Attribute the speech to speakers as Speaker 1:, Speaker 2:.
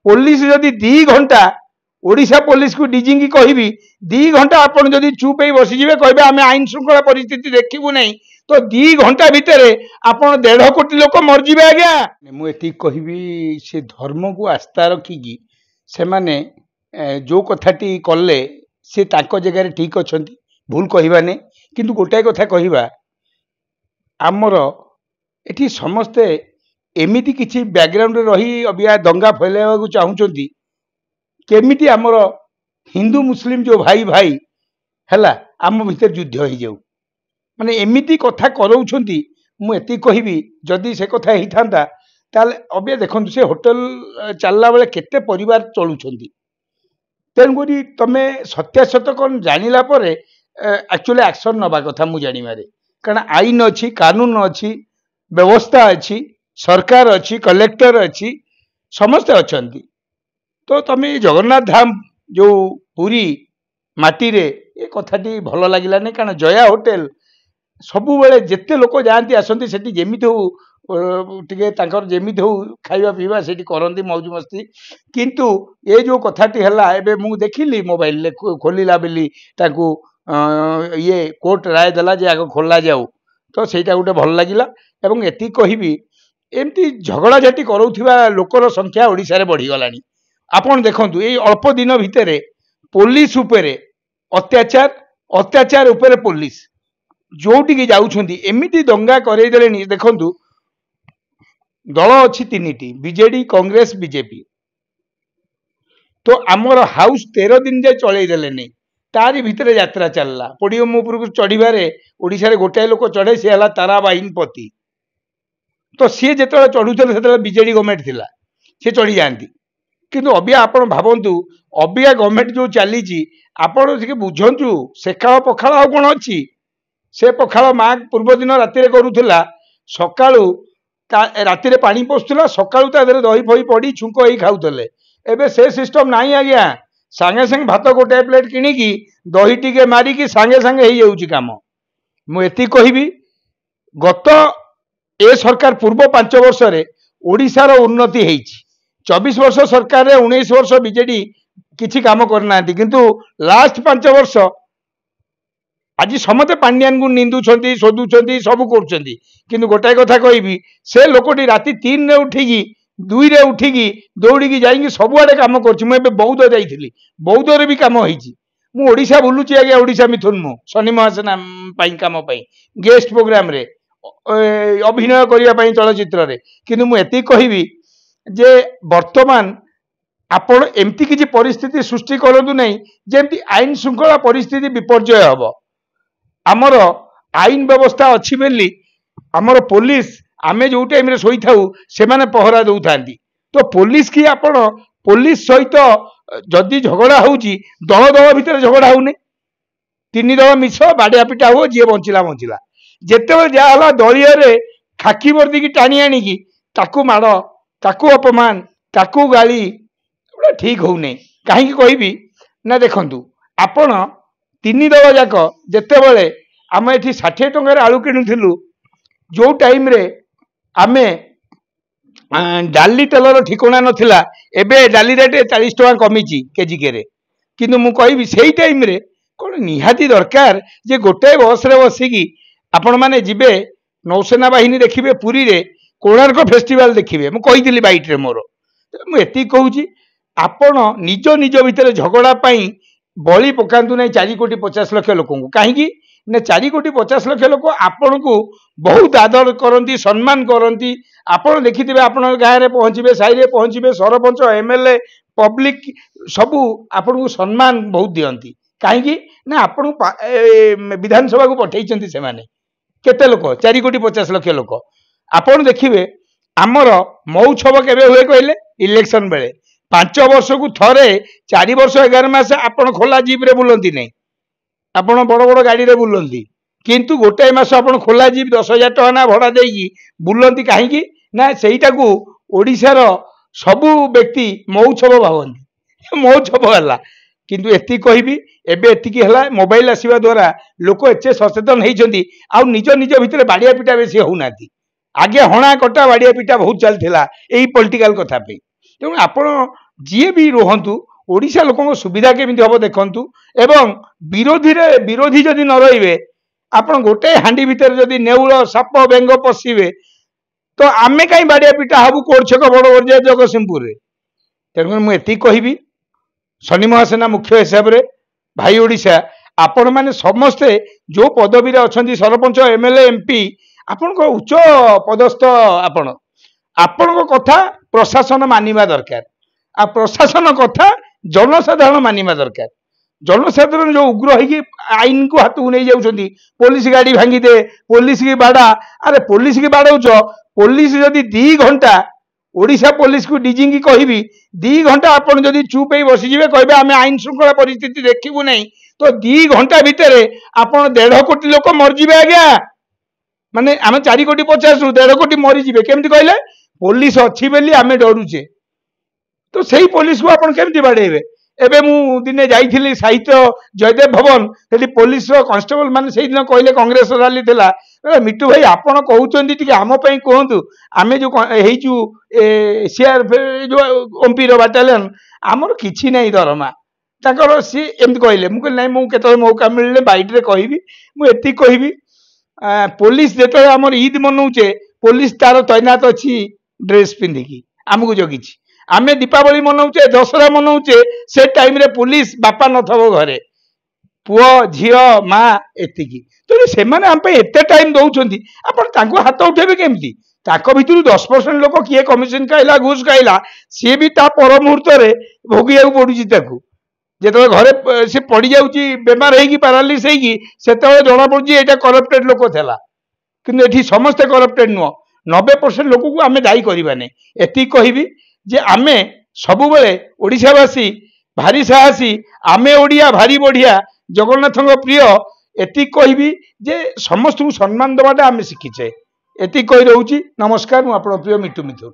Speaker 1: Police जदि 2 घंटा Odisha police को डीजी की कहबी 2 घंटा आपन जदि चुप ही बसीजे कहे आम आईन श्रृंखला परिस्थिति देखू नहीं तो 2 घंटा भितर आपन 1.5 कोटी लोक मरजिबे आज्ञा मुझे कहबी से धर्म को आस्था रखिकी से माने जो कथाटी कले से ताको जगह ठीक अच्छा भूल कहवा नहीं किंतु गोटाए कथा कहवा आमर एठी समस्ते एमिति किछि बैकग्राउंड रही अबिया दंगा फैलाइबा को चाहूचंती केमिति आमर हिंदू मुस्लिम जो भाई भाई हैला आम भीतर युद्ध हो जाऊ माने एमिति कथा करौछंती मु एति कहबी जदि से कथा ही थांता ताले अबिया देखंतु से होटल चलला बेले केते परिवार चलुछंती तेणुकरी तमे सत्यासत कौन जानिला परे एक्चुअली एक्शन नबा कथा मु जानिमारे कारण आईन अच्छी कानून अच्छी व्यवस्था अच्छी सरकार अच्छी कलेक्टर अच्छी समस्ते अच्छी तो तमें जगन्नाथ धाम जो पुरी माटी रे ये कथाटी भल लगिला नहीं कारण जया होटेल सबु बेले जेते लोक जाती आसती सेठी जेमिति हो टिके तांकर जेमिति हो खाइबा पीवा सेठी करंती मौज मस्ती किंतु ये जो कथाटी हला एबे मु देखिली मोबाइल ले खोलिला बेली ताकू ये कोर्ट राय देला जे आग खोला जाऊ तो सेटा गोटे भल लगिला एवं एति कहबी एमती झगड़ा झाटी करूथिबा लोकर संख्या ओडिसा रे बढ़ी गलानी आपण देखंतु ए अल्प दिन भितरे पुलिस उपरे अत्याचार अत्याचार उपरे पुलिस जोटी की जाउछंती एमिति दंगा करे देलेनी देखंतु दल अछि 3टी बीजेडी कांग्रेस बीजेपी तो आमर हाउस 13 दिन जे चलै देले नहीं तारी भितरे यात्रा चलला पोडियम ऊपर को चढ़ीबारे ओडिसा रे गोटाए लोक चढ़े से हला तारा बाहिनपति तो सी जो चढ़ुले से बीजेडी गवर्नमेंट थिला सी चढ़ी जाती किंतु अबिया आपण भावंतु अबिया गवर्नमेंट जो चली आपण बुझंतु सेखाओ पखाल आ कौन अच्छी से पखाल माँ पूर्व दिन राति करूला सकाळू राति पानी पशुला सकाळू दही फही पड़ी छुंक ही खाऊले एबे से सिस्टम नहीं आज्ञा सांगे सांगे भात गोटे प्लेट किणिकी दही टिके मारिकी सांगे सांगे हो जाऊँगी कम मुझे कहबी गत ए सरकार पूर्व 5 वर्ष रे ओडिशार उन्नति होईची 24 वर्ष सरकार रे 19 वर्ष बीजेडी किछि काम करना किंतु लास्ट 5 वर्ष आज समते पांड्यान को निंदुछंती शोधुछंती सब करुछंती किंतु गोटाए कथा कहबी से लोकटी राति 3 रे उठिकी 2 रे उठिकी दौड़िकी जाइकी सबुआडे काम करछि मु एबे बौद्ध जाइथिली बौद्ध रे भी काम होईची मु ओडिशा बुलुची आगे ओडिशा मिथुन मु शनि महासेना पाई काम पाई गेस्ट प्रोग्राम रे अभिनय करने चलचित्र रे किंतु मु एति कहबी जे वर्तमान आपण एमती किछि परिस्थिति सृष्टि करंतु नहीं जेमती आईन श्रृंखला परिस्थिति विपर्जय हब आमर आईन व्यवस्था अच्छी बेली आमर पुलिस आमे जो टाइम रे सोई थाउ से माने पहरा दउ थांती तो पुलिस की आपण पुलिस सहित जदि झगड़ा होउची दल दल भितर झगड़ा होउनी 3 दल मिछ बाडिया पिटा हो जे बंचिला बंचिला जेते जहाँ दलिय रे खाकी वर्दी की टाणी आणिकी ताकू माड़ ताकू अपमान ताकू गाली ठीक हो नहीं कहीं कहबी ना देखंतु आपण 3 दल जाक जेते बेले आम एठी 60 टंकार आलू किणुथिलु जो टाइम रे आमे डाली तेलर ठिकणा नथिला एबे डाली रेट 40 टका कमिची केजी के रे किंतु मु कहबी सेही टाइम रे कोन निहाती दरकार जे गोटे बस रे बसिकी आपण माने जिबे नौसेना बाहिनी देखिबे पुरी रे कोणार्क फेस्टिवल देखिबे मु कहिदिली बाइट रे मोर मु एति कहूची आपण निज निज भितर झगड़ा पाई बलि पकांतु नहीं 4 कोटी 50 लाख लोक कहीं ना 4 कोटी 50 लाख लोक आपण को बहुत आदर करती सम्मान करती आपण देखिथे आपण गाँव में पहुँचे साई रे पहुँचे सरपंच एमएलए पब्लिक सबू आपण को सम्मान बहुत दियंती कहीं ना आपण विधानसभा को पठेइचंती से माने केते लोक 4 कोटी 50 लाख लोक आपण देखिए आमर महोत्सव केबे हुए कहले इलेक्शन बेले 5 वर्ष को थरे 4 वर्ष 11 मास आपण खोला जीप रे बुलंती नहीं आपण बड़ बड़ गाड़ी रे बुलंती किंतु गोटे मास आपण खोला जीप 10,000 टका ना भड़ा देगी बुलंती कहीं ना सेटा को ओडिशार सबु व्यक्ति महोत्सव भावती महोत्सव है किंतु एति कहबी एबे एतिकी हला मोबाइल आसीबा द्वारा लोक एचे सचेतन होइछंती आ निज निज भितर बाड़िया पिटा बेसी होउनाती आगे हणा कटा बाड़िया पिटा बहुत चलथिला एही पॉलिटिकल कथा पे तेणु आपण ଯିଏ ବି ରୁହନ୍ତୁ ओडिशा लोकों सुविधा केमी हम देखु एवं विरोधी जदि न रही आपण गोटे हांडी भितर जदि नेउल साप बेंग पशिबे तो आमे कहीं बाड़िया पिटा हबु कोर्ट छक बड़ बड़ जगतसिंहपुर तेणु मुझे कहबी शनि महासेना मुख्य हिसाब से भाई ओडिशा आपण मैंने समस्ते जो पदवी अच्छा सरपंच एमएलए एमपी आपण उच्च पदस्थ आपण कथा प्रशासन मानिबा दरकार आ प्रशासन कथा जनसाधारण मानिबा दरकार जनसाधारण जो उग्र है आईन को हाथ को नहीं जाऊँगी पुलिस गाड़ी भांगी दे पुलिस की बाड़ा अरे पुलिस की बाड़ौच पुलिस जदि 2 घंटा ओडिशा पुलिस को डीजी कहबी 2 घंटा आपड़ जदि चुप ही बसीजे कहे आम आईन श्रृंखला परिस्थिति देखू नहीं तो 2 घंटा भितर आप 1.5 कोटी लोक मरजिबे आज्ञा माने आम 4 कोटी 50 1.5 कोटी मरीजे केमती कहले पुलिस अच्छी बेली आम डरुचे तो सही पुलिस को आप केमती बाड़ेबे एबे मु दिने जाइथिली साहित्य जयदेव भवन सेठी पुलिस कांस्टेबल माने सेही दिन कहले कांग्रेस रैली थिला मिट्टू भाई आपण कहउचंदी टिके आम पई कहंतु आमे जो हेइचु सीआर जो ओमपी रो बाटालियन आमर किछि नै दरमा ताकर सी एमती कहले मु कहले नै मु केतो मौका मिलले बाइट रे कहिबी मु एति कहिबी पुलिस जेतो हमर ईद मनौचे पुलिस तार तैनात अछि ड्रेस पिंधिकी आमको जगिछि आमे दीपावली मनाऊे दशहरा मनाऊे से टाइम रे पुलिस बापा नथबो घरे पुओ झियो माँ एतिकी तो से माने हम पे एते टाइम दउछंती आपण तांको हाथ उठेबे केमती ताको भितरु 10% लोक किए कमिशन खाइला घूस खाइला सी भी ता पर मुहूर्त रे भोगिया पड़ुची ताकू जेतो घरे से पड़ी जाउची बेमार हेकी पैरालिस हेकी सेते जणा पड़ुची एटा करप्टेड लोक थेला किंतु एठी समस्त करप्टेड नुह 90% लोक को आमे दायी करबा नै एति कहबी जे आमे सबु बेले ओडिशावासी भारी साहसी आमे ओडिया भारी बढ़िया जगन्नाथ प्रिय एति कहबी जे समस्त को सम्मान दबाटा आमे शिखिचे एति कहि रहउची नमस्कार मु आपण प्रिय मिट्टू मिथुन।